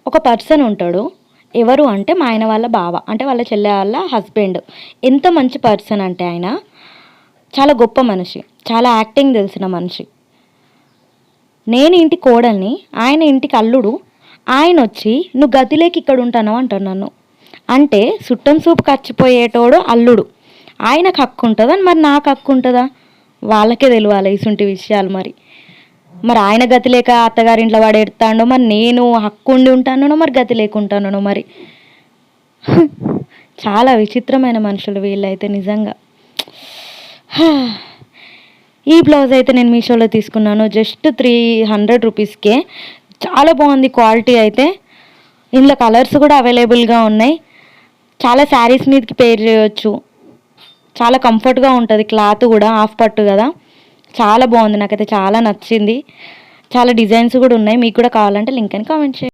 ఒక పర్సన్ ఉంటాడు. ఎవరు అంటే మా ఆయన వాళ్ళ బావ, అంటే వాళ్ళ చెల్లె వాళ్ళ హస్బెండ్. ఎంత మంచి పర్సన్ అంటే ఆయన చాలా గొప్ప మనిషి, చాలా యాక్టింగ్ తెలిసిన మనిషి. నేను ఇంటి కోడల్ని, ఆయన ఇంటికి అల్లుడు. ఆయన వచ్చి నువ్వు గదిలేకి ఇక్కడ ఉంటాను అంటాడు నన్ను. అంటే సుట్టం సూపు ఖర్చిపోయేటోడు అల్లుడు. ఆయనకు హక్కు ఉంటుందా, మరి నాకు హక్కు ఉంటుందా? వాళ్ళకే తెలియాలి ఇసుంటి విషయాలు. మరి ఆయన గతి లేక అత్తగారింట్లో వాడు ఎడతాడో, మరి నేను హక్కు ఉండి ఉంటానో, మరి గతి లేకుంటానో. మరి చాలా విచిత్రమైన మనుషులు వీళ్ళైతే నిజంగా. ఈ బ్లౌజ్ అయితే నేను మీషోలో తీసుకున్నాను, జస్ట్ 300 రూపీస్కే. చాలా బాగుంది క్వాలిటీ అయితే. ఇందులో కలర్స్ కూడా అవైలబుల్గా ఉన్నాయి. చాలా శారీస్ మీదకి పేర్ చేయొచ్చు. చాలా కంఫర్ట్గా ఉంటుంది, క్లాత్ కూడా హాఫ్ పట్టు కదా. చాలా బాగుంది, నాకైతే చాలా నచ్చింది. చాలా డిజైన్స్ కూడా ఉన్నాయి. మీకు కూడా కావాలంటే లింక్ అని కామెంట్ చేయండి.